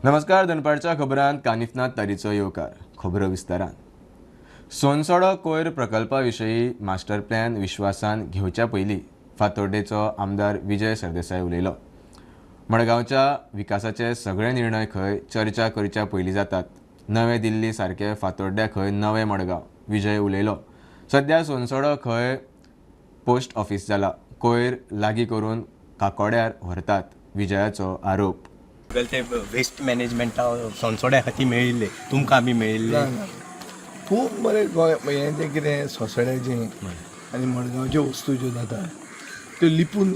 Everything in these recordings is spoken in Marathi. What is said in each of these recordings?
नमस्कार. दनपारच्या खबरांत कानिफनाथ तारीचो येवकार. खबरो विस्तारान. सोनसोडो कोयर प्रकल्पा विशयी मास्टर प्लॅन विश्वासान घेवच्या पयलीं फातोर्डेचो आमदार विजय सरदेसाय उलयलो. मडगांवच्या विकासाचे सगळे निर्णय खंय चर्चा करच्या पयलीं जातात. नवे दिल्ली सारखे फातोर्ड्या खंय नवे मडगांव. विजय उलयलो. सध्या सोनसोडो खंय पोस्ट ऑफिस जाला, कोयर लागीं करून काकोड्यार व्हरतात. विजयाचो आरोप. ते वेस्ट मॅनेजमेंटा सोनसोड्या खातीर मेळिल्ले तुमकां आमी मेळिल्ले खूब बरें गोंय हें जें कितें सोंसड्याचें आनी मडगांवच्यो वस्तू ज्यो जाता त्यो लिपून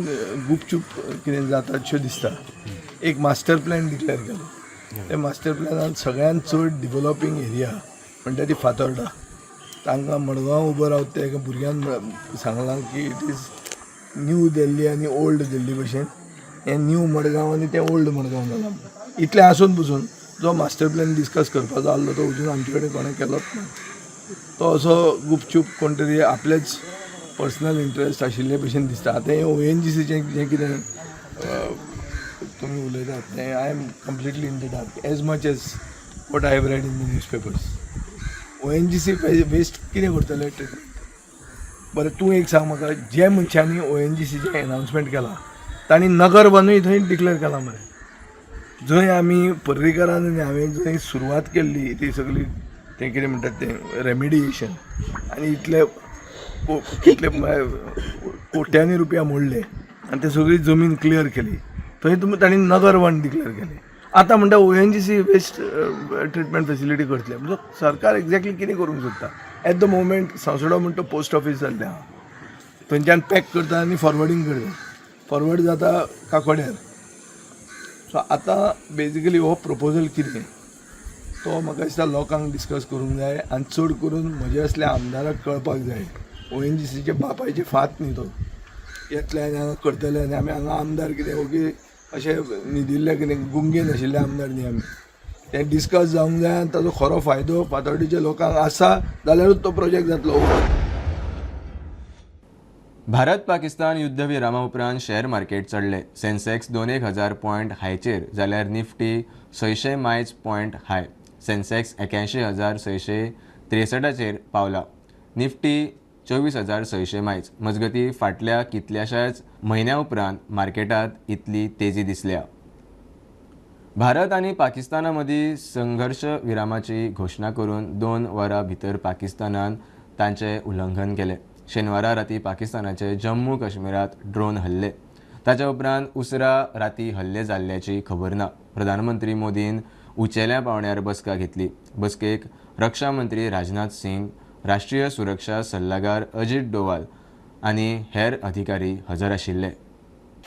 गुपचूप कितें जाता अश्यो दिसता. एक मास्टर प्लॅन डिक्लेअर केलो. त्या मास्टर प्लॅनान सगळ्यात चड डिवेलॉपींग एरिया म्हणटा ती फातोर्डा. तांकां मडगांव उबो रावता त्या एका भुरग्यान सांगलां की इट इज न्यू दिल्ली आनी ओल्ड दिल्ली भशेन हें न्यू मडगांव आनी तें ओल्ड मडगांव जालां. इतलें आसून पसून जो मास्टर प्लॅन डिस्कस करपाचो आसलो तो अजून आमचे कडेन कोणें केलोच ना. तो असो गुपचूप कोण तरी आपलेच पर्सनल इंट्रस्ट आशिल्ले भशेन दिसता. आतां हें ONGCचें जें कितें तुमी उलयतात तें I am completely in the dark as much as what I have read in the newspapers. ONGC waste कितें करतले ट्रिटमेंट. बरें तूं एक सांग म्हाका, जे मनशांनी ONGCचें अनावन्समेंट केलां तांणी नगर वनूय थंय डिक्लेअर केलां मरे. जंय आमी पर्रीकरान आनी हांवें जंय सुरवात केल्ली ती सगळी तें कितें म्हणटात तें रेमिडिएशन आनी कितले कोट्यांनी रुपया मोडले आनी ते सगळी जमीन क्लियर केली. थंय तांणी नगर वन डिक्लेअर केलें. आतां म्हणटा ONGC वेस्ट ट्रिटमेंट फेसिलिटी करतले. म्हणजे सरकार एक्झॅक्टली कितें करूंक सोदता. एट द मोमेंट सांसोडो म्हणटा पोस्ट ऑफीस जाल्लें आहा, थंयच्यान पॅक करता आनी फॉरवर्डींग करता. फॉरवर्ड जाता काकोड्यार. सो आतां बेजिकली हो प्रपोजल कितें तो म्हाका दिसता लोकांक डिस्कस करूंक जाय आनी चड करून म्हजे असल्या आमदाराक कळपाक जाय. ONGCचे बापायचे फात न्ही तो येतले आनी हांगा करतले आनी आमी हांगा आमदार कितें ओके अशें न्हिदिल्ले कितें गुंगेन आशिल्ले आमदार न्ही आमी. तें डिस्कस जावंक जाय आनी ताजो खरो फायदो फातोर्डेच्या लोकांक आसा जाल्यारूच तो प्रोजेक्ट जातलो. भारत पाकिस्तान युद्ध विरामा उपरांत शेअर मार्केट चडले. सेन्सेक्स 2,000 पॉयंट हायचेर जाल्यार निफ्टी 600 मायज पॉयंट हाय. सेन्सेक्स 81,663चेर पावला. निफ्टी 24,600 मायज. मजगती फाटल्या कितल्याशाच म्हयन्या उपरांत मार्केटात इतली तेजी दिसल्या. भारत आनी पाकिस्ताना मदीं संघर्श विरामाची घोशणा करून 2 वरां भितर पाकिस्तानान तांचें उल्लंघन केलें. शेनवारा राती पाकिस्तानाचे जम्मू काश्मीरात ड्रोन हल्ले. ताच्या उपरांत उसरा राती हल्ले जाल्ल्याची खबर ना. प्रधानमंत्री मोदीन उंचेल्या पावंड्यार बसका घेतली. बसकेक रक्षा मंत्री राजनाथ सिंग, राष्ट्रीय सुरक्षा सल्लागार अजित डोवाल आनी हेर अधिकारी हजर आशिल्ले.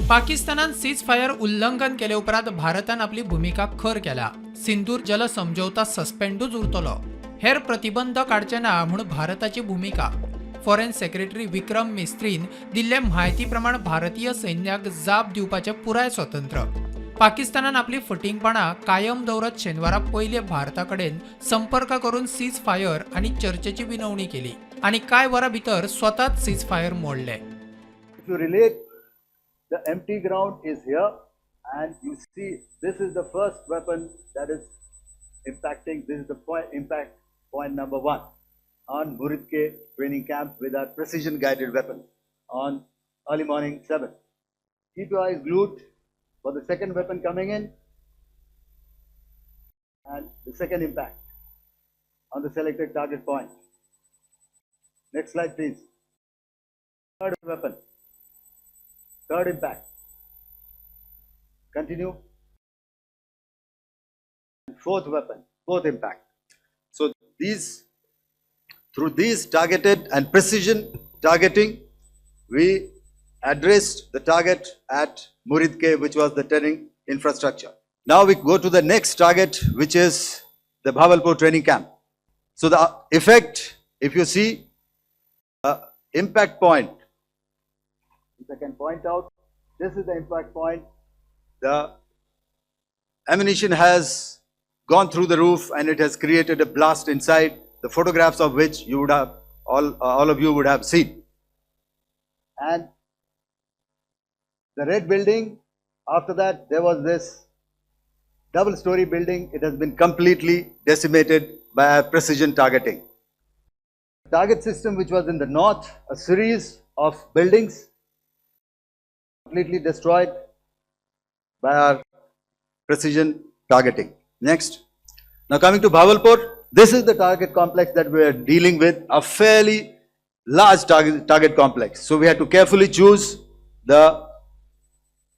पाकिस्तानान सीज फायर उल्लंघन केले उपरांत भारतान आपली भूमिका खर केला. सिंधूर जल समझौता सस्पेंडूच उरतलो. हेर प्रतिबंध काडचे ना म्हूण भारताची भूमिका. फॉरेन सेक्रेटरी विक्रम मिस्त्रीन दिल्ले म्हायती प्रमाण भारतीय सैन्याक जाप दिवपाचे पुराय स्वतंत्र. पाकिस्तानान आपली फटिंगपणां कायम दवरत शेनवारा पयले भारता कडेन संपर्क करून सीज फायर आनी चर्चेची विनवणी केली आनी कांय वरां भितर स्वताच सीज फायर मोडले. If you relate, the empty ground is here, and you see this is the first weapon that is impacting. This is the impact point number 1 on Muridke training camp with our precision guided weapon on early morning 7. Keep your eyes glued for the second weapon coming in and the second impact on the selected target point. Next slide please. Third weapon. Third impact. Continue. Fourth weapon, fourth impact. So through these targeted and precision targeting, we addressed the target at Muridke, which was the training infrastructure. Now we go to the next target, which is the Bhavalpur training camp. So the effect, if you see, impact point, if I can point out, this is the impact point. The ammunition has gone through the roof and it has created a blast inside, the photographs of which you would have all of you would have seen. And the red building, after that there was this double-story building, it has been completely decimated by our precision targeting. Target system which was in the north, a series of buildings completely destroyed by our precision targeting. Next. Now coming to Bhavalpur, this is the target complex that we are dealing with, a fairly large target complex. So we had to carefully choose the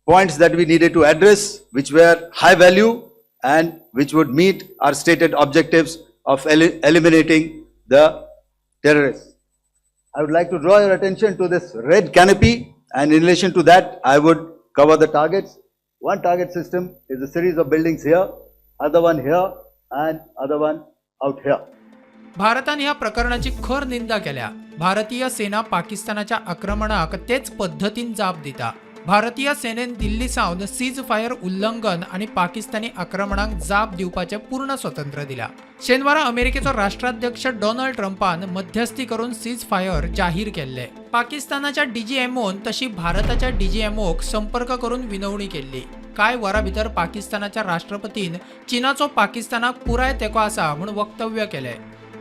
points that we needed to address, which were high value and which would meet our stated objectives of eliminating the terrorists. I would like to draw your attention to this red canopy, and in relation to that, I would cover the targets. One target system is a series of buildings here, other one here, and other one out here. भारताने या प्रकरणाची खर निंदा केल्या. भारतीय सेना पाकिस्तानाच्या आक्रमणाक तेच पद्धतीन जाप दिता. भारतीय सेनेन दिल्ली सावन सीज फायर उल्लंघन आणि पाकिस्तानी आक्रमणाक जाप दिवपाचे पूर्ण स्वातंत्र्य दिला. शेनवारा अमेरिकेचो राष्ट्राध्यक्ष डोनाल्ड ट्रम्पान मध्यस्थी करून सीज फायर जाहीर केल्ले. पाकिस्तानाच्या डीजीएमओन तशी भारताच्या डीजीएमओक संपर्क करून विनवणी केली. काय वरा भितर पाकिस्तानाच्या राष्ट्रपतीन चीनाचो पाकिस्तानाक पुराय तेको आसा म्हणून वक्तव्य केले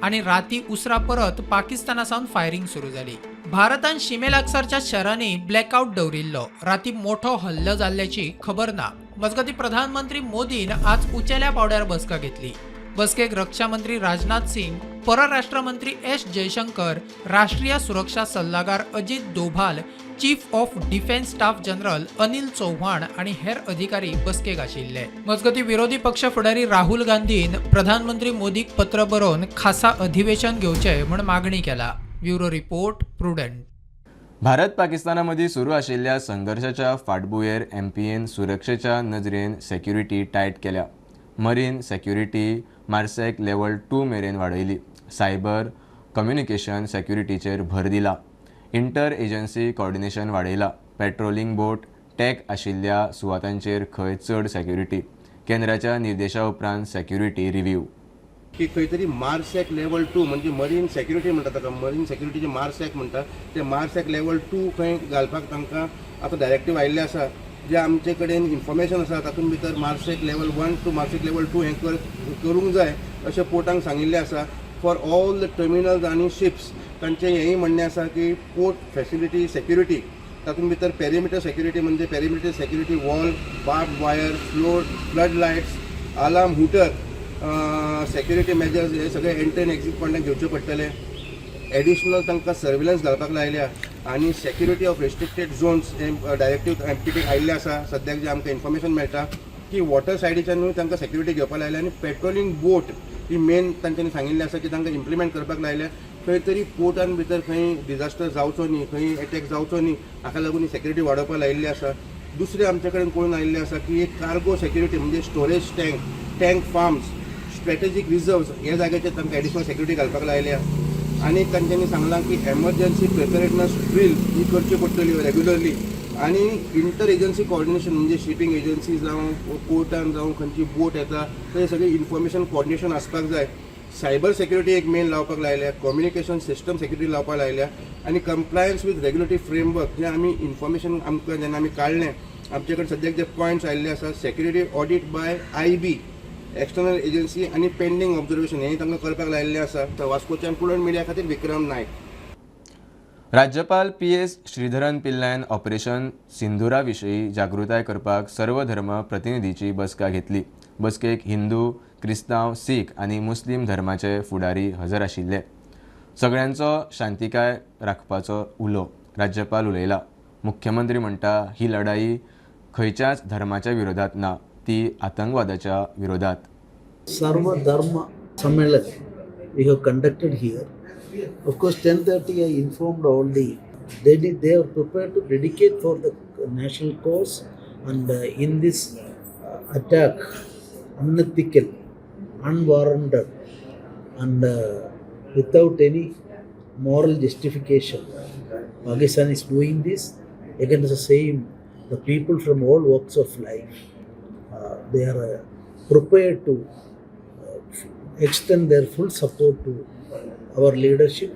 आणि राती उसरा परत पाकिस्तानासावन फायरिंग सुरू जाली. भारतान शिमेलागसारच्या शहरांनी ब्लॅकआउट दवरिल्लो. राती मोठो हल्लो जाल्ल्याची खबर ना. मजगती प्रधानमंत्री मोदीन आज उंचेल्या पावड्यार बसका घेतली. बसकेक रक्षा मंत्री राजनाथ सिंग, परराष्ट्र मंत्री एस जयशंकर, राष्ट्रीय सुरक्षा सल्लागार Ajit Doval, chief of defence staff general Anil Chauhan आणि हेर अधिकारी बसकेक आशिल्ले. मजगती विरोधी पक्ष फुडारी राहुल गांधीन प्रधानमंत्री मोदीक पत्र बरोवन खासा अधिवेशन घेवचे म्हण मागणी केला. Bureau report Prudent. भारत पाकिस्तानामधी सुरू आशिल्ल्या संघर्षाच्या फाटभुंयेर एमपीएन सुरक्षेच्या नजरेन सेक्युरिटी टायट केल्या. मरीन सेक्युरिटी मार्सेक लेवल 2 मेरेन वाडयली. सायबर कम्युनिकेशन सेक्युरिटीचेर भर दिला. इंटर एजन्सी कोऑर्डिनेशन वाडयला. पेट्रोलिंग बोट टॅक आशिल्ल्या सुवातांचेर खंय चड सेक्युरिटी. केंद्राच्या निर्देशा उपरांत सेक्युरिटी रिव्ह्यू. की खंय तरी मार्सॅक लेवल 2 म्हणजे मरीन सेक्युरिटी म्हणटा ताका, मरीन सेक्युरिटीचे मार्सॅक म्हणटा ते मार्सॅक लेवल 2 खंय घालपाक तांकां आतां डायरेक्टीव आयिल्ले आसा. जे आमचे कडेन इन्फॉर्मेशन आसा तातूंत भितर मार्सॅक लेवल 1 टू मार्सॅक लेवल 2 हें करूंक जाय अशें पोर्टांक सांगिल्लें आसा. फॉर ऑल द टर्मिनल्स आनी शिप्स तांचें हेंय म्हणणें आसा की पोर्ट फॅसिलिटी सेक्युरिटी तातूंत भितर पेरिमीटर सेक्युरिटी म्हणजे perimeter security wall, barb wire, flood lights, alarm, hooter, security measures हे सगळे एंट्री एंड एक्झिट पॉयंटाक घेवचे पडटले. एडिशनल तांकां सर्विलन्स घालपाक लायल्या आनी सेक्युरिटी ऑफ रेस्ट्रिक्टेड झोन्स हे डायरेक्टीव एमपीटीक आयिल्ले आसा. सद्याक जे आमकां इन्फॉर्मेशन मेळटा की वॉटर सायडीच्यानूय तांकां सेक्युरिटी घेवपाक लायल्या आनी पेट्रोलिंग बोट ही मेन तांच्यांनी सांगिल्लें आसा की तांकां इम्प्लिमेंट करपाक लायल्या. खंय तरी पोर्टान भितर खंय डिजास्टर जावचो न्ही, खंय अटॅक जावचो न्ही हाका लागून ही सेक्युरिटी वाडोवपाक लायिल्ली आसा. दुसरें आमचे कडेन कळून आयिल्लें आसा की एक कार्गो सेक्युरिटी म्हणजे storage tank farms, strategic reserves ह्या जाग्याचेर तांकां एडिशनल सेक्युरिटी घालपाक लायल्या. आनी तांच्यांनी सांगलां की एमर्जन्सी प्रिपेरेडनेस ड्रील ही करची पडटली रेग्युलरली. आनी इंटर एजन्सी कोऑर्डिनेशन म्हणजे शिपींग एजन्सी जावं पोर्टान जावं खंयची बोट येता थंय सगळी इन्फॉर्मेशन कोऑर्डिनेशन आसपाक जाय. सायबर सेक्युरिटी एक मेन लावपाक लायल्या, कम्युनिकेशन सिस्टम सेक्युरिटी लावपाक लायल्या आनी कंप्लायन्स विथ रेग्युलेटरी फ्रेमवर्क जे आमी इन्फॉर्मेशन आमकां जेन्ना आमी काडलें आमचे कडेन सद्याक जे पॉयंट्स आयिल्ले आसा security audit bye IB external agency आनी पेंडींग ऑब्जर्वेशन हें तांकां करपाक लायिल्लें आसा. वास्कोच्यान प्रुडंट मिडिया खातीर विक्रम नायक. राज्यपाल PS श्रीधरन पिल्लायन ऑपरेशन सिंधुरा विशीं जागृताय करपाक सर्व धर्म प्रतिनिधीची बसका घेतली. बसकेक हिंदू, क्रिस्तांव, सीख आनी मुस्लीम धर्माचे फुडारी हजर आशिल्ले. सगळ्यांचो शांतिकाय राखपाचो उलो राज्यपाल उलयला. मुख्यमंत्री म्हणटा ही लढाई खंयच्याच धर्माच्या विरोधात ना, ती आतंकवादाच्या विरोधात. सर्व धर्म सम्मेलन we have conducted here. Of course, 10:30 I informed all they are prepared to dedicate for the national cause, and in this attack, unethical, unwarranted, and without any moral justification, Pakistan is doing this against the same the people from all walks of life. They are prepared to extend their full support to our leadership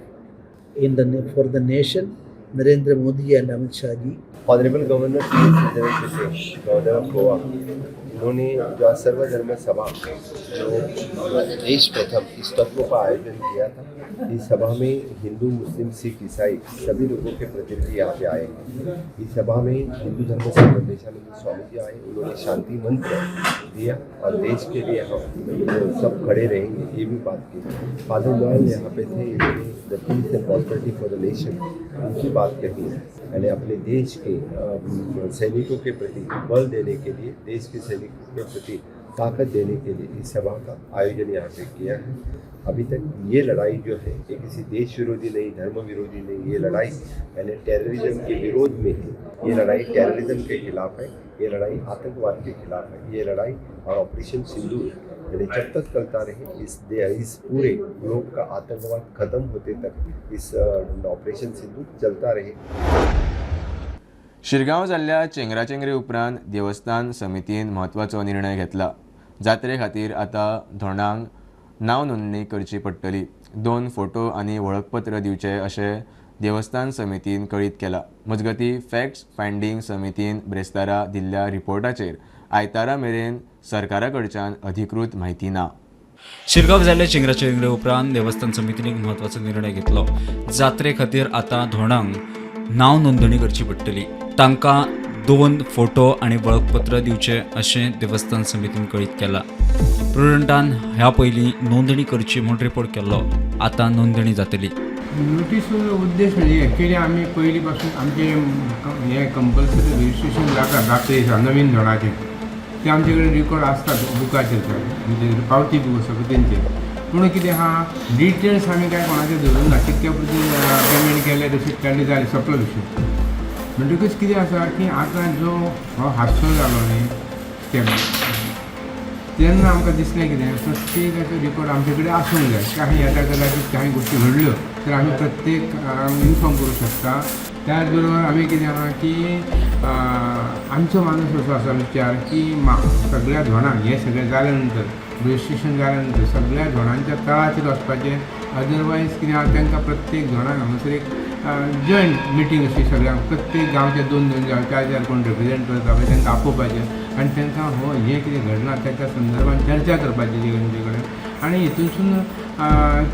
for the nation, Narendra Modi and Amit Shah ji. Honorable Governor Sri Sridharan Pillayi, Governor of Goa, इन्होंने जो आज सर्वधर्म सभा जो देश प्रथम इस तत्व का आयोजन किया था, इस सभा में हिंदू, मुस्लिम, सिख, ईसाई सभी लोगों के प्रतिनिधि यहाँ पे आए हैं। इस सभा में हिंदू धर्म से ब्रह्मेशानंद स्वामी जी आए, उन्होंने शांति मंत्र दिया और देश के लिए हम सब खड़े रहेंगे ये भी बात की। फादर नोएल यहाँ पे थे, इन्होंने the peace and prosperity for the nation उनकी बात कही यानी अपने देश के सैनिकों के प्रति बल देने के लिए, देश के सैनिकों के प्रति ताकत देने के लिए इस सभा का आयोजन यहाँ पे किया है। अभी तक ये लड़ाई जो है ये किसी देश विरोधी नहीं, धर्म विरोधी नहीं, ये लड़ाई यानी टेररिज्म के विरोध में है। ये लड़ाई टेररिज्म के खिलाफ है, ये लड़ाई आतंकवाद के खिलाफ है, ये लड़ाई और ऑपरेशन सिंदूर यानी जब तक चलता रहे इस पूरे ग्लोब का आतंकवाद खत्म होते तक इस ऑपरेशन सिंदूर चलता रहे। शिरगांव जाल्ल्या चेंगराचेंगरे उपरांत देवस्थान समितीन म्हत्वाचो निर्णय घेतला। जात्रे खातीर आतां धोंडांक नांव नोंदणी करची पडटली। 2 फोटो आनी वळखपत्र दिवचे अशें देवस्थान समितीन कळीत केला। मजगतीं फॅक्ट्स फायंडींग समितीन ब्रेस्तारा दिल्ल्या रिपोर्टाचेर आयतारा मेरेन सरकारा कडच्यान अधिकृत म्हायती ना। शिरगांव जाल्ल्या चेंगराचेंगरे उपरांत देवस्थान समितीन एक म्हत्वाचो निर्णय घेतलो। जात्रे खातीर आतां धोंडांक नांव नोंदणी करची पडटली। तांकां 2 फोटो आनी वळखपत्र दिवचे अशें देवस्थान समितीन कळीत केलां। प्रुडंटान ह्या पयलीं नोंदणी करची म्हूण रिपोर्ट केल्लो, आतां नोंदणी जातली। नोटीस उद्देश म्हणजे एक्चुअली आम्ही पहिली पासून आमचे हे कंपल्सरी रजिस्ट्रेशन जाता नवीन धोरणाचे ते आमचे कडेन रिकॉर्ड आसतात बुकाचेर म्हणजे पावती बूक सगळं तेंचेर। पूण कितें आहा डिटेल्स आमी काय कोणाचे धरून ना, कितक्या प्रती पेमेंट केले तशें काडले जालें सोंपलो विशय। म्हणटकच कितें आसा की आतां जो हो हादसो जालो न्ही तेन्ना आमकां दिसलें कितें प्रत्येकाचो रिकॉर्ड आमचे कडेन आसूंक जाय। काही येता कदाचित काही गोष्टी घडल्यो तर आमी प्रत्येक इन्फॉर्म करूं शकता। त्याच बरोबर आमी कितें आहा की आमचो माणूस असो आसा विचार की सगळ्या धोंडांक हे सगळें जाल्या नंतर रजिस्ट्रेशन जाल्या नंतर सगळ्या धोंडांच्या तळाचेर वचपाचें। अदरवायज कितें आहा तांकां प्रत्येक धोंडाक हांगासर एक जॉयंट मिटींग अशी सगळ्यांक प्रत्येक गांवचे 2-2 जावं 4 कोण रिप्रेझेंट करता पळय तांकां आपोवपाचें आनी तांकां हो हें कितें घडना ताच्या संदर्भात चर्चा करपाची तेंचे कडेन। आनी हितूनसून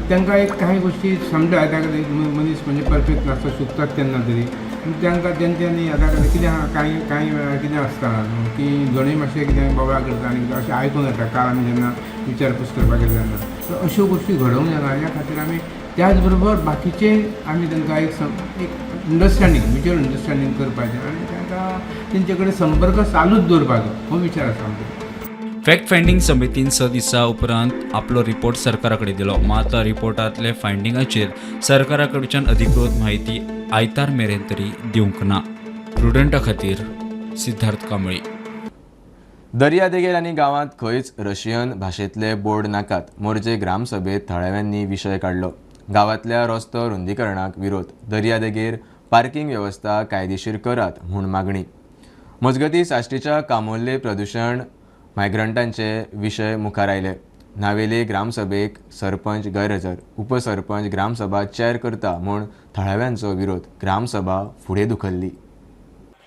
तांकां एक काही गोष्टी समजा मनीस म्हणजे परफेक्ट नासता चुकतात तेन्ना तरी तांकां तेंच्यांनी आतां कितें आहा काही वेळार कितें आसता की जणूय मातशें कितें बोवाळ करता आनी अशें आयकूंक येता काल आमी जेन्ना विचारपूस करपाक गेले तेन्ना। तर अश्यो गोष्टी घडोवंक जायना, ह्या खातीर आमी त्याच बरोबर बाकीचे आमी तांकां एक अंडरस्टँडींग म्युच्युअल अंडरस्टँडींग करपाचें आनी तांकां तेंचे कडेन संपर्क चालूच दवरपाचो हो विचार आसा आमचो। फॅक्ट फायंडींग समितीन 6 दिसां उपरांत आपलो रिपोर्ट सरकारा कडेन दिलो, मात रिपोर्टांतले फायंडिंगाचेर सरकारा कडच्यान अधिकृत म्हायती आयतार मेरेन तरी दिवंक ना। प्रुडंटा खातीर सिद्धार्थ कांबळी। दर्यादेगेर आनी गांवांत खंयच रशियन भाशेंतले बोर्ड नाकात, मोरजे ग्रामसभेत थळाव्यांनी विशय काडलो। गांवांतल्या रस्तो रुंदीकरणाक विरोध, दर्यादेगेर पार्किंग वेवस्था कायदेशीर करात म्हूण मागणी। मजगतीं साश्टीच्या कामोर्ले प्रदूशण मायग्रंटांचे विशय मुखार आयले। नावेली ग्रामसभेक सरपंच गैरहजर, उपसरपंच ग्रामसभा चॅर करता म्हूण थळाव्यांचो विरोध, ग्रामसभा फुडें धुकल्ली।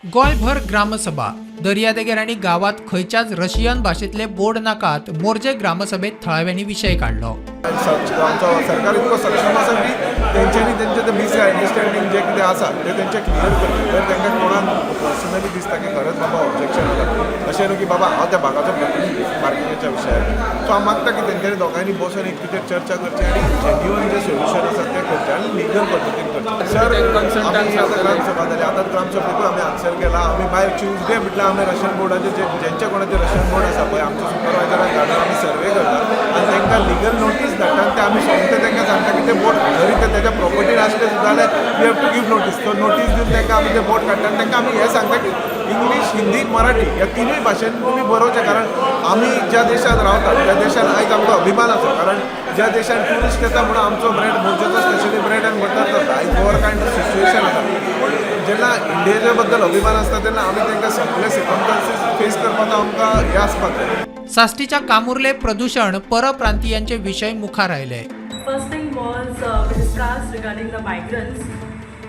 गोंयभर ग्रामसभा, दर्यादेगेर आनी गावात खंयच्याच रशियन भाशेतले बोर्ड नाकात, मोरजे ग्रामसभेत थळाव्यांनी विशय काढलो। आमचो सरकार इतको सक्षम आसा की तेंच्यांनी तेंचे ते मिसअंडरस्टँडींग जे कितें आसा ते तेंचे क्लियर करचे। जर तांकां कोणाक पर्सनली दिसता की खरेंच बाबा ऑब्जेक्शन आसा अशें न्हू की बाबा हांव त्या भागाचो प्रतिनिधी पार्किंगाच्या विशयार, सो हांव मागता की तेंच्यांनी दोगांयनी बसून एक कितें चर्चा करची आनी जेन्युअन जे सोल्युशन आसा तें करचें आनी लिगल पद्दतीन करचें। सर आमी आतां ग्रामसभा जाली, आतां ग्रामसभेकूय आमी आन्सर केला। आमी बाय ट्युजडे म्हटल्यार आमी रशियन बोर्डाचे जेंचे कोणाचे रशियन बोर्ड आसा पळय आमच्या सुपरवायझराक धाडून आमी सर्वे करता आनी तांकां लिगल नोटीस धाडटा। ते आमी सोमते तांकां सांगता की ते बोर्ड जरी ते तेज्या प्रॉपर्टीर आसले सुद्दां जाल्यार we have to give notice. तो नोटीस दिवन तांकां आमी ते बोर्ड काडटा आनी तांकां आमी हें सांगता की इंग्लीश, हिंदी, मराठी ह्या तिनूय भाशेन तुमी बरोवचें। कारण आमी ज्या देशांत रावतात त्या देशान आयज आमकां अभिमान आसा, कारण ज्या देशान ट्युरिस्ट येता म्हणून आमचो ब्रेड मोरजेचो स्पेशली ब्रेड एंड बटर जाता। आयज ओवर कायंड ऑफ सिच्युएशन आसा, पूण जेन्ना इंडियेच्या बद्दल अभिमान आसता तेन्ना आमी तांकां सगळे सिर्कमस्टन्सीस फेस करपाचो आमकां हें आसपाक जाय। साश्टीच्या कामुर्ले प्रदूषण परप्रांतीयांचे विषय मुखार आयले। First thing was we discussed regarding the migrants.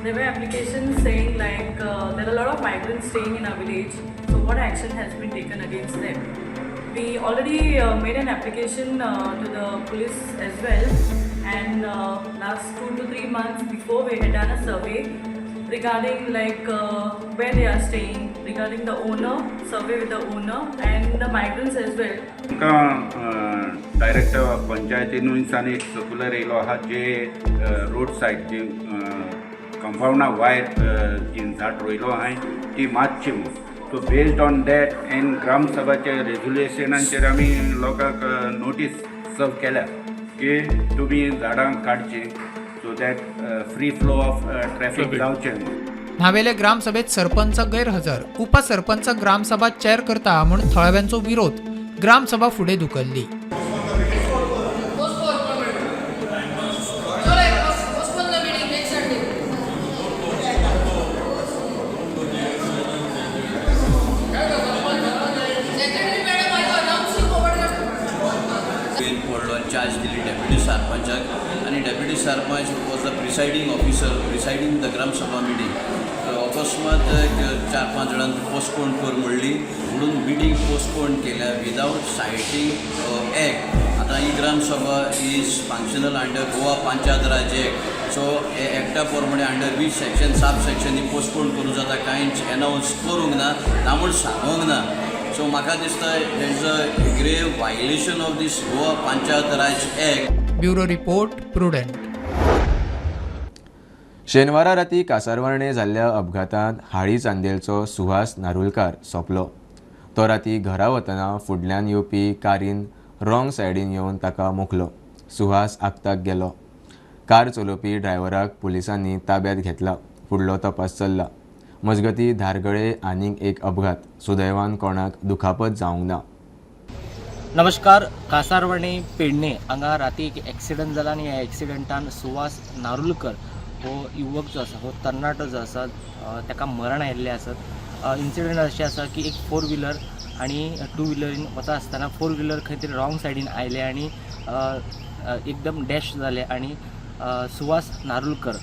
There were applications saying like there are a lot of migrants staying in our village. So what action has been taken against them? We already made an application to the police as well, and last 2 to 3 months before we had done a survey regarding like where they are staying, regarding the owner, survey with the owner and the migrants as well. Direct पंचायतीन एक सर्क्युलर येयलो आहा जे रोड सायड जे कंपाउंडा वायर जी झाड रोयलो आहाय ती मातशी म्हणून so based on that an ग्रामसभाच्या रेझोल्युशनांचेर आमी लोकांक नोटीस सर्व केल्या की तुमी झाडां काडची so that free flow of traffic जावचें म्हणून. नावेले ग्रामसभेत सरपंच गैरहजर, उपसरपंच ग्रामसभा चेअर करता म्हणून थळव्यांचो विरोध, ग्रामसभा फुडें धुकल्ली. चार्ज दिली डेप्युटी सरपंचाक आणि deputy sarpanch was the presiding officer presiding the gram sabha meeting. अकस्मात 4-5 जाणांनी पोस्टपोन कर म्हणली म्हणून मिटींग पोस्टपोन केल्या विदाउट सायटींग एक्ट. आता ही gram sabha is functional under Goa panchayat raj act. So हे एक्टा प्रमाणे under which section sub section ही पोस्टपोन करूं जाता कांयच एनाउन्स करूंक ना ना म्हूण सांगूंक ना. सो म्हाका दिसता देर is a grave violation of this Goa panchayat raj act. Bureau report Prudent. शेनवारा राती कासारवार्णे जाल्ल्या अपघातांत हाळी चांदेलचो सुहास नारुलकार सोंपलो. तो राती घरा वतना फुडल्यान येवपी कारीन रॉंग सायडीन येवन ताका मुखलो. सुहास आगताक गेलो. कार चलोवपी ड्रायव्हराक पुलिसांनी ताब्यात घेतला. फुडलो तपास चल्ला. मजगती धारगळे आनीक एक अपघात. सुदैवान कोणाक दुखापत जावंक ना. नमस्कार. कासारवार्णे पेडणे हांगा राती एक एक्सिडंट जाला आनी ह्या एक्सिडंटान सुवास नारुलकर हो युवक जो आसा हो तरणाटो जो आसा ताका मरण आयिल्लें आसत. इन्सिडंट अशें आसा की एक 4 व्हिलर आनी 2 व्हिलरीन वता आसतना 4 व्हिलर खंय तरी रॉंग सायडीन आयले आनी एकदम डॅश जाले आनी सुवास नारुलकर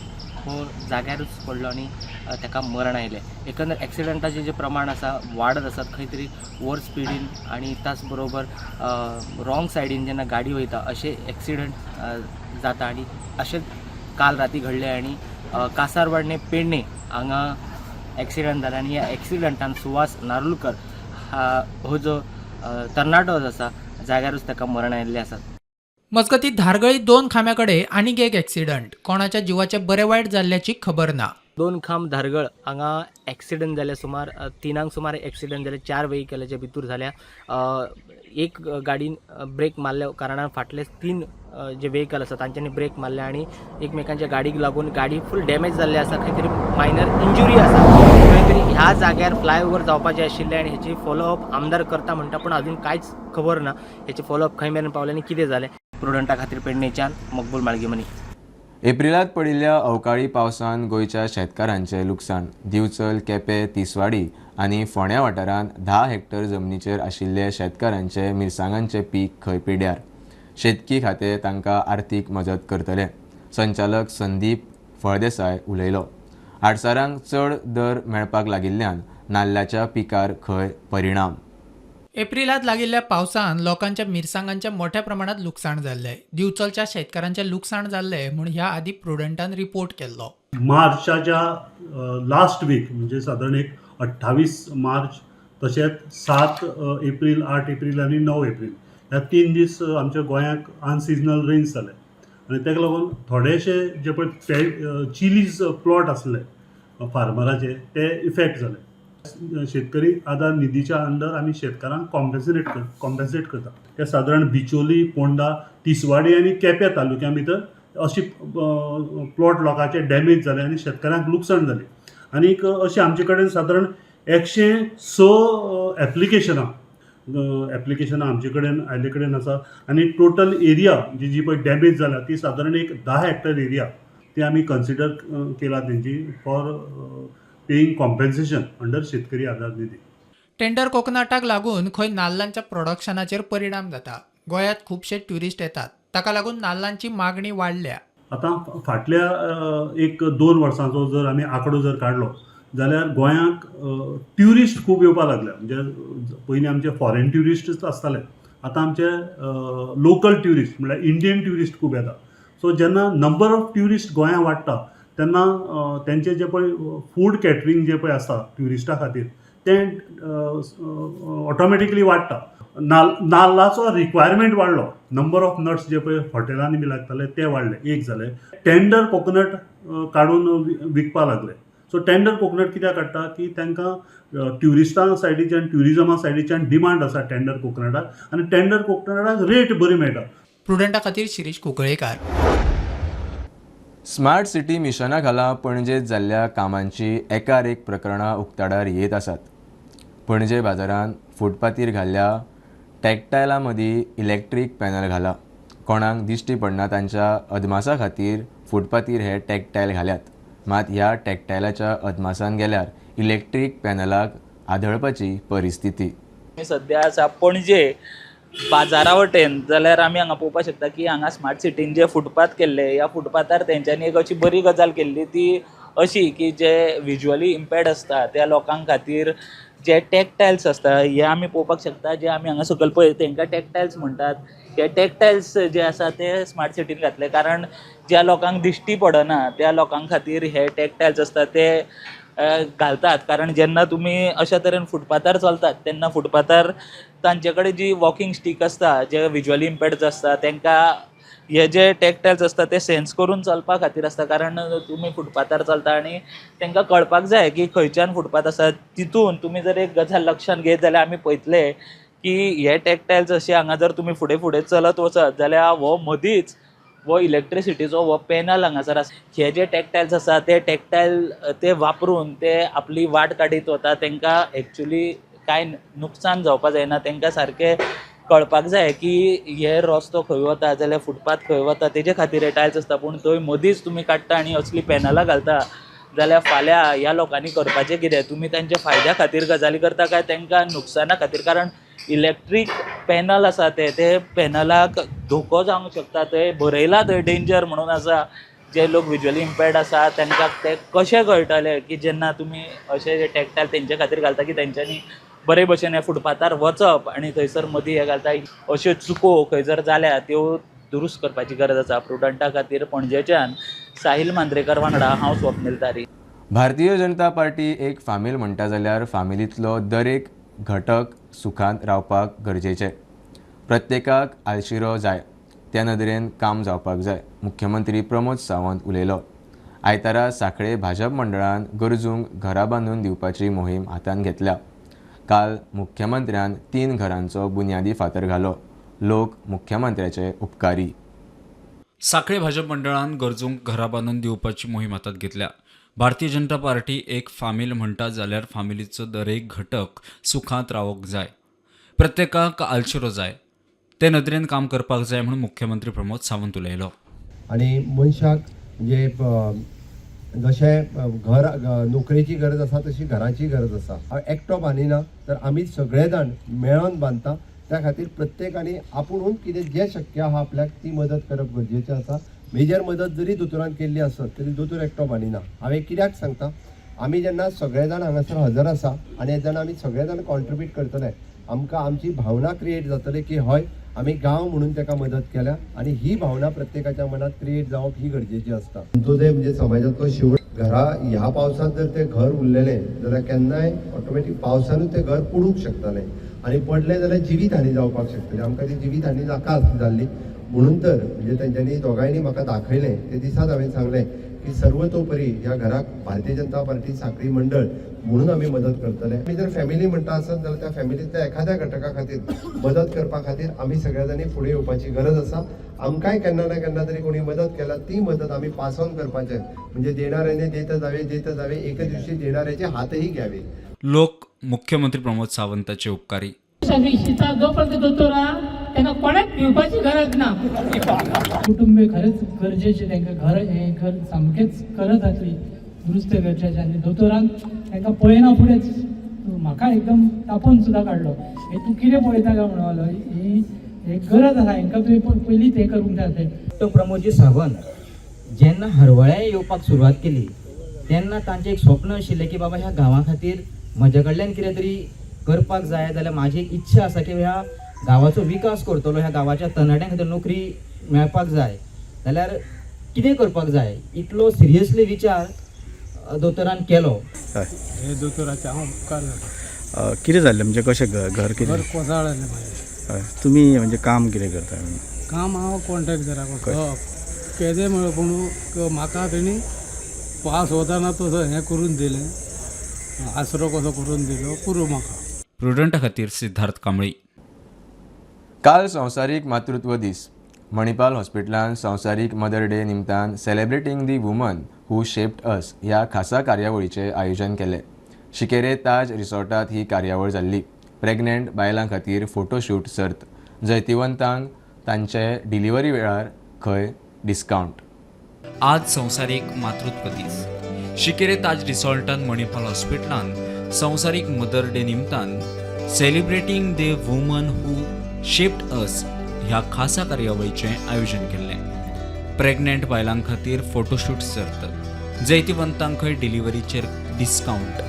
हो जाग्यारूच पडलो आनी ताका मरण आयलें. एकंदर एक्सिडंटाचें जें प्रमाण आसा वाडत आसात. खंय तरी ओवर स्पिडीन आनी ताच बरोबर रॉंग सायडीन जेन्ना गाडी वयता अशें एक्सिडंट जाता आनी अशेंच काल राती घडलें आनी कासारवार्णे पेडणे हांगा एक्सिडंट जाला आनी ह्या एक्सिडंटान सुवास नारुलकर हो जो तरणाटो आसा जाग्यारूच ताका मरण आयिल्लें आसा. मजगती धारगळी 2 खांब्याकडे आनीक एक एक्सिडंट. कोणाच्या जिवाचे बरे वायट जाल्ल्याची खबर ना. 2 खांब धारगळ हांगा एक्सिडंट जाल्या सुमार 3 सुमार एक्सिडंट जाले. 4 व्हेहिकलाच्या भितर जाल्या. एक गाडीन ब्रेक मारल्या कारणान फाटले 3 जे व्हेहिकल आसा तांच्यांनी ब्रेक मारल्या आनी एकमेकांच्या गाडीक लागून गाडी फूल डॅमेज जाल्ली आसा. खंय तरी मायनर इंजुरी आसा. खंय तरी ह्या जाग्यार फ्लायओव्हर जावपाचें आशिल्लें आनी हेची फॉलोअप आमदार करता म्हणटा पूण अजून कांयच खबर ना हेचे फॉलोअप खंय मेरेन पावलें आनी कितें जालें. प्रुडंटा खातीर पेडणेच्यान मकबूल माळगीमनी. एप्रिलांत पडिल्ल्या अवकाळी पावसान गोंयच्या शेतकारांचें लुकसाण. दिवचल, केपें, तिसवाडी आनी फोंड्या वाठारांत 10 हेक्टर जमनीचेर आशिल्ले शेतकारांचे मिरसांगांचें पीक खंय पिड्यार. शेतकी खातें तांकां आर्थीक मजत करतलें. संचालक संदीप फळदेसाय उलयलो. आडसारांक चड दर मेळपाक लागिल्ल्यान नाल्लाच्या पिकार खंय परिणाम. एप्रिलांत लागिल्ल्या पावसान लोकांच्या मिरसांगांच्या मोठ्या प्रमाणात लुकसाण जाल्लें. दिवचलच्या शेतकारांचें लुकसाण जाल्लें म्हूण ह्या आदी प्रुडंटान रिपोर्ट केल्लो. मार्चाच्या लास्ट वीक म्हणजे साधारण एक 28 मार्च तशेंच 7 एप्रील, 8 एप्रील आनी 9 एप्रील ह्या 3 दीस आमच्या गोंयांत अनसिजनल रेन्स जाले आनी ताका लागून थोडेशे जे पळय चिलीज प्लॉट आसले फार्मराचे ते इफेक्ट जाले. शेतकरी आदार निधीच्या अंडर आमी शेतकारांक कॉम्पेन्सेट करता. ते सादारण बिचोली, पोंडा, तिसवाडी आनी केपें तालुक्या भितर अशी प्लॉट लोकांचे डॅमेज जाले आनी शेतकारांक लुकसाण जालें. आनीक अशें आमचे कडेन सादारण 106 एप्लिकेशनां आमचे कडेन आयले कडेन आसा आनी टोटल एरिया जी पळय डॅमेज जाला ती सादारण एक 10 हेक्टर एरिया ती आमी कन्सिडर केला तेंची फॉर पेईंग कॉम्पेन्सेशन अंडर शेतकरी आधार निधी. टेंडर कोकनाटाक लागून खंय नाल्लांच्या प्रोडक्शनाचेर परिणाम जाता. गोंयांत खुबशे ट्युरिस्ट येतात. ताका लागून नाल्लांची मागणी वाडल्या. आतां फाटल्या एक 2 वर्सांचो जर आमी आंकडो जर काडलो जाल्यार गोंयांक ट्युरिस्ट खूब येवपाक लागल्या. म्हणजे पयलीं आमचे फॉरेन ट्युरिस्टच आसताले, आतां आमचे लोकल ट्युरिस्ट म्हळ्यार इंडियन ट्युरिस्ट खूब येता. सो जेन्ना नंबर ऑफ ट्युरिस्ट गोंयांत वाडटा तेन्ना तेंचे जे पळय फूड कॅटरिंग जे पळय आसा ट्युरिस्टा खातीर तें ऑटोमॅटिकली वाडटा. नाल्लाचो रिक्वायरमेंट वाडलो, नंबर ऑफ नट्स जे पळय हॉटेलांनी बी लागताले ते वाडले. एक जालें, टेंडर कोकोनट काडून विकपा लागले. सो टेंडर कोकोनट कित्याक काडटा की तांकां ट्युरिस्टां सायडीच्यान ट्युरिजमा सायडीच्यान डिमांड आसा टेंडर कोकोनटाक, आनी टेंडर कोकोनटाक रेट बरी मेळटा. प्रुडंटा खातीर शिरीष कुंकळेकार. स्मार्ट सिटी मिशना खाला पणजेत जाल्ल्या कामांची एकार एक प्रकरणां उक्ताडार येत आसात. पणजे बाजारांत फुटपाथीर घाल्ल्या टॅक्टायला मदीं इलेक्ट्रीक पॅनल घाला. कोणाक दिश्टी पडना तांच्या अदमासा खातीर फुटपाथीर हे टॅक्टायल घाल्यात. मात ह्या टॅक्टायलाच्या अदमासान गेल्यार इलेक्ट्रीक पॅनलाक आदळपाची परिस्थिती. सध्या आसा पणजे बाजारा वटेन, जाल्यार आमी हांगा पळोवपाक शकता की हांगा स्मार्ट सिटीन जे फुटपाथ केल्ले, ह्या फुटपाथार तेंच्यांनी एक अशी बरी गजाल केल्ली ती अशी की जे विज्युअली इम्पॅर्ड आसता त्या लोकांक खातीर जे टॅक्टायल्स आसता हे आमी पळोवपाक शकता, जे आमी हांगा सकयल पळय तेंकां टॅक्टायल्स म्हणटात. हे टॅक्टायल्स जे आसा ते स्मार्ट सिटीन घातले, कारण ज्या लोकांक दिश्टी पडना त्या लोकां खातीर हे टॅक्टायल्स आसता ते घालतात. कारण जेन्ना तुमी अशा तरेन फुटपाथार चलतात तेन्ना फुटपाथार तांचे कडेन जी वॉकिंग स्टीक आसता, जे विज्युअली इम्पॅर्ड आसता तेंकां हे जे टॅक्टायल्स आसता ते सेन्स करून चलपा खातीर आसता. कारण तुमी फुटपाथार चलता आनी तांकां कळपाक जाय की खंयच्यान फुटपाथ आसा. तितून तुमी जर एक गजाल लक्षांत घेत जाल्यार आमी पळयतले की हे टॅक्टायल्स अशे हांगा जर तुमी फुडें फुडें चलत वचत जाल्यार हो मदींच वो इलेक्ट्रिसिटीचो हो पॅनल हांगासर आसा. हे जे टॅक्टायल्स आसा ते टॅक्टायल ते वापरून ते आपली वाट काडीत वता. तांकां एक्चुली कांय नुकसान जावपाक जायना. तांकां सारकें कळपाक जाय की हे रस्तो खंय वता जाल्यार फुटपाथ खंय वता, तेजे खातीर हे टायल्स आसता. पूण थंय मदींच तुमी काडटा आनी असली पॅनलां घालता जाल्यार फाल्यां ह्या लोकांनी करपाचें कितें? तुमी तांच्या फायद्या खातीर गजाली करता काय तांकां नुकसाना खातीर? कारण इलेक्ट्रीक पॅनल आसा ते पॅनलाक धोको जावंक शकता. थंय बरयला थंय डेंजर म्हणून आसा. जे लोक विज्युअली इम्पॅर्ड आसा तांकां ते कशें कळटलें की जेन्ना तुमी अशे जे टॅक्टायल तेंचे खातीर घालता की तेंच्यांनी बरे भशेन हे फुटपाथार वचप आनी थंयसर मदीं हे घालता. अश्यो चुको खंय जर जाल्या त्यो दुरुस्त करपाची गरज आसा. प्रुडंटा खातीर पणजेच्यान साहिल मांद्रेकर वांगडा हांव स्वप्नील तारी. भारतीय जनता पार्टी एक फामील म्हणटा जाल्यार फामिलींतलो दरेक घटक सुखांत रावपाक गरजेचें. प्रत्येकाक आलशिरो जाय त्या नदरेन काम जावपाक जाय. मुख्यमंत्री प्रमोद सावंत उलयलो. आयतारा सांखळे भाजप मंडळान गरजूंक घरां बांदून दिवपाची मोहीम हातांत घेतल्या. काल मुख्यमंत्र्यान 3 घरांचो बुन्यादी फातर घालो. लोक मुख्यमंत्र्याचे उपकारी. सांखळे भाजप मंडळान गरजूंक घरां बांदून दिवपाची मोहीम हातांत घेतल्या. भारतीय जनता पार्टी एक फामील म्हणटा जाल्यार फामिलीचो दरेक घटक सुखांत रावूंक जाय. प्रत्येकाक आलशिरो जाय ते नदरेन काम करपाक जाय म्हणून मुख्यमंत्री प्रमोद सावंत उलयलो. आनी मनशाक म्हणजे जशें घर नोकरेची गरज आसा तशी घराची गरज आसा. हांव एकटो बांदिना तर आमी सगळे जाण मेळोन बांदता. त्या खातीर प्रत्येकानी आपुणूच कितें जें शक्य आहा आपल्याक ती मदत करप गरजेचें आसा. मेजर मदत जरी दोतोरान केल्ली आसत तरी दोतोर एकटो बांदिना. हांवें कित्याक सांगता, आमी जेन्ना सगळे जाण हांगासर हजर आसा आनी जेन्ना आमी सगळे जाण कॉन्ट्रिब्यूट करतले आमकां आमची भावना क्रिएट जातली की हय आमी गांव म्हणून ताका मदत केल्या. आनी ही भावना प्रत्येकाच्या मनात क्रिएट जावप ही गरजेची असता. तो जे म्हणजे समाजातलो शेवट घरा ह्या पावसात जर ते घर उरलेलें जाल्यार केन्नाय ऑटोमॅटीक पावसानूच ते घर पडूंक शकतालें आनी पडलें जाल्यार जिवीत हानी जावपाक शकतली. आमकां ती जिवीत हानी नाका जाल्ली. म्हणून तर म्हणजे तेंच्यांनी दोगांयनी म्हाका दाखयलें ते दिसाच हांवें सांगलें की सर्वतोपरी ह्या घराक भारतीय जनता पार्टी सांखळी मंडळ म्हणून आमी मदत करतले. आमी जर फॅमिली म्हणटा आसत जाल्यार त्या फॅमिलींतल्या एखाद्या घटका खातीर मदत करपा खातीर आमी सगळ्या जाणी फुडें येवपाची गरज आसा. आमकांय केन्ना ना केन्ना तरी कोणी मदत केला ती मदत आमी पास ऑन करपाचें. म्हणजे देणाऱ्याने देत जावे एके दिवशी देणाऱ्याचे हातही घ्यावे. लोक मुख्यमंत्री प्रमोद सावंताचे उपकारी. जोपर्यंत दोतोरा त्यांना कोणाक पिवपाची गरज ना. कुटुंबीय खरेंच गरजेचे. तांकां घर हे घर सामकेंच करत घातली दुरुस्त गरजेचें. आनी दोतोरान तांकां पळयना फुडेंच म्हाका एकदम तापोवन सुद्दां काडलो. हे तूं कितें पळयता काय म्हणून ही एक गरज आसा हांकां तुवें पयलींच हें करूंक जाय. तो प्रमोदजी सावंत जेन्ना हरवळ्या येवपाक सुरवात केली तेन्ना तांचें एक स्वप्न आशिल्लें की बाबा ह्या गांवा खातीर म्हजे कडल्यान कितें तरी करपाक जाय जाल्यार म्हाजी एक इच्छा आसा की ह्या गांवाचो विकास करतलो, ह्या गांवाच्या तरणाट्यां खातीर नोकरी मेळपाक जाय जाल्यार कितें करपाक जाय इतलो सिरियसली विचार दोतोरान केलो. हे दोतोराचे हांव उपकार जाता. कितें जाल्लें म्हणजे कशें घर कितें घर कोसळ्ळें म्हाजें. हय तुमी म्हणजे काम कितें करता? काम हांव कॉन्ट्रॅक्टराक वचप केदें म्हळ्यार पूण म्हाका तेणी पास वताना तसो हें करून दिलें, आसरो कसो करून दिलो पुरो म्हाका. प्रुडंटा खातीर सिद्धार्थ कांबळी. काल संवसारीक मातृत्व दीस. मणिपाल हॉस्पिटलान संवसारीक मदर डे निमतान सेलेब्रेटिंग दी वुमन हू शेप्ड अस ह्या खासा कार्यावळीचें आयोजन केलें. शिकेरे ताज रिसॉर्टात ही कार्यावळ जाल्ली. प्रेग्नंट बायलां खातीर फोटोशूट सर्त. जैतिवंतांक तांचे डिलिव्हरी वेळार खंय डिस्कावंट. आज संवसारीक मातृत्व दीस. शिकेरे ताज रिसॉर्टान मणिपाल हॉस्पिटलान संवसारीक मदर डे निमतान celebrating the woman who shaped us ह्या खासा कार्यावळीचें आयोजन केल्लें. प्रेग्नंट बायलां खातीर फोटोशूट सर्त. जैतिवंतांक खंय डिलिव्हरीचेर discount.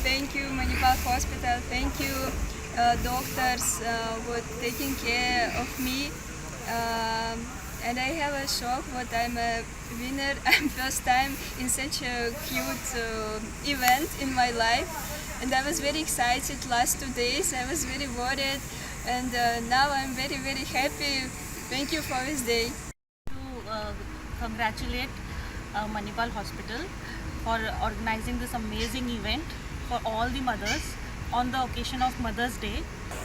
Thank you Manipal Hospital, thank you doctors for taking care of me, and I have a shock but I'm a winner. I'm first time in such a cute event in my life, and I was very excited last 2 days. I was very worried, and now I'm very very happy. Thank you for this day. To congratulate Manipal Hospital for organizing this amazing event for all the mothers on the occasion of Mother's Day.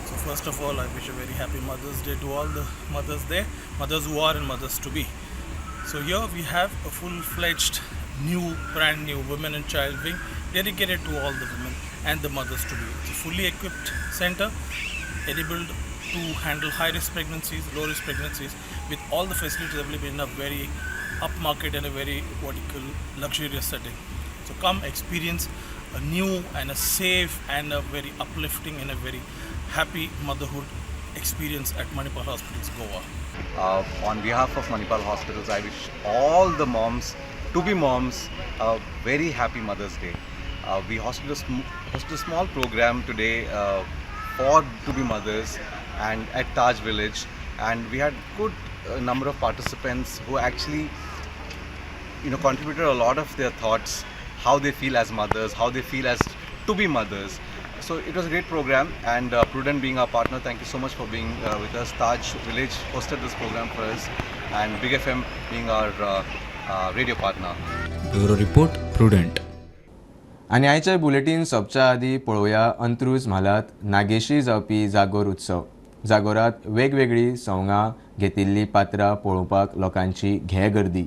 So first of all, I wish a very happy Mother's Day to all the mothers there, mothers who are and mothers to be. So here we have a full-fledged brand new women and child wing dedicated to all the women and the mothers to be. It's a fully equipped center enabled to handle high-risk pregnancies, low-risk pregnancies with all the facilities available in a very upmarket and a very luxurious setting. So come experience a new and a safe and a very uplifting and a very happy motherhood experience at Manipal Hospitals, Goa. On behalf of Manipal Hospitals, I wish all the moms, to-be moms, a very happy Mother's Day. We hosted a small program today for to-be mothers and at Taj Village, and we had good number of participants who actually contributed a lot of their thoughts, how they feel as mothers, how they feel as to-be mothers. So it was a great program, and Prudent being our partner, thank you so much for being with us. Taj Village hosted this program for us, and Big FM being our radio partner. Bureau report prudent. आनी आयचे बुलेटीन सोंपच्या आदी पळोवया अंत्रूज म्हालात नागेशी जावपी जागोर उत्सव. जागोरात वेगवेगळी सवंगां घेतिल्ली पात्रां पळोवपाक लोकांची घे गर्दी.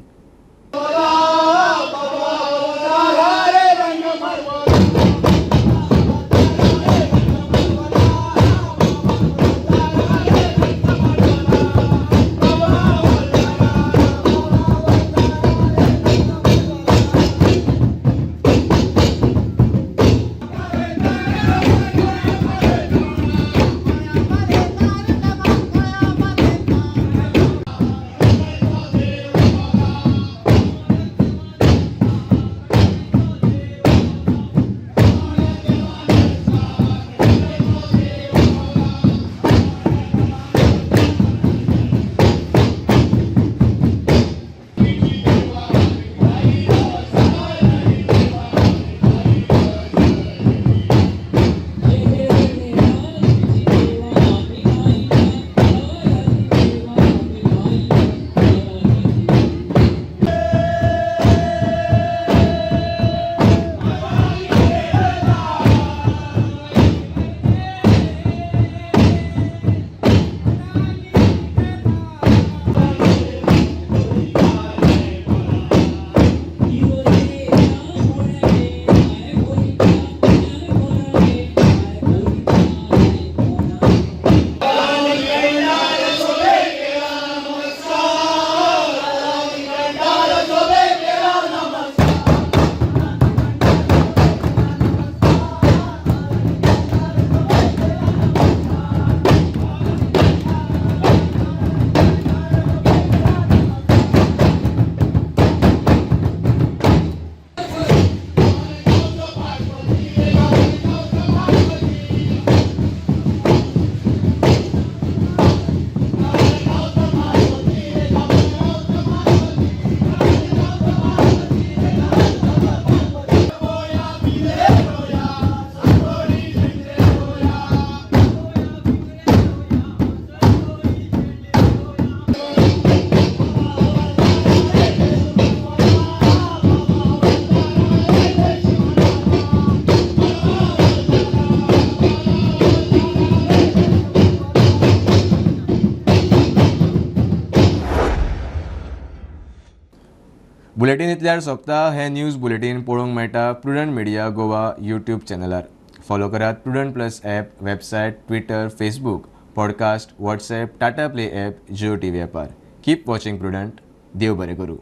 बुलेटीन इतल्यार सोंपता. हे न्यूज बुलेटीन पळोवंक मेळटा प्रुडंट मिडिया गोवा यूट्यूब चॅनलार. फॉलो करात Prudent plus app, website, Twitter, Facebook, podcast, WhatsApp, Tata play app, Jio TV ॲपार. Keep watching Prudent. देव बरें करूं.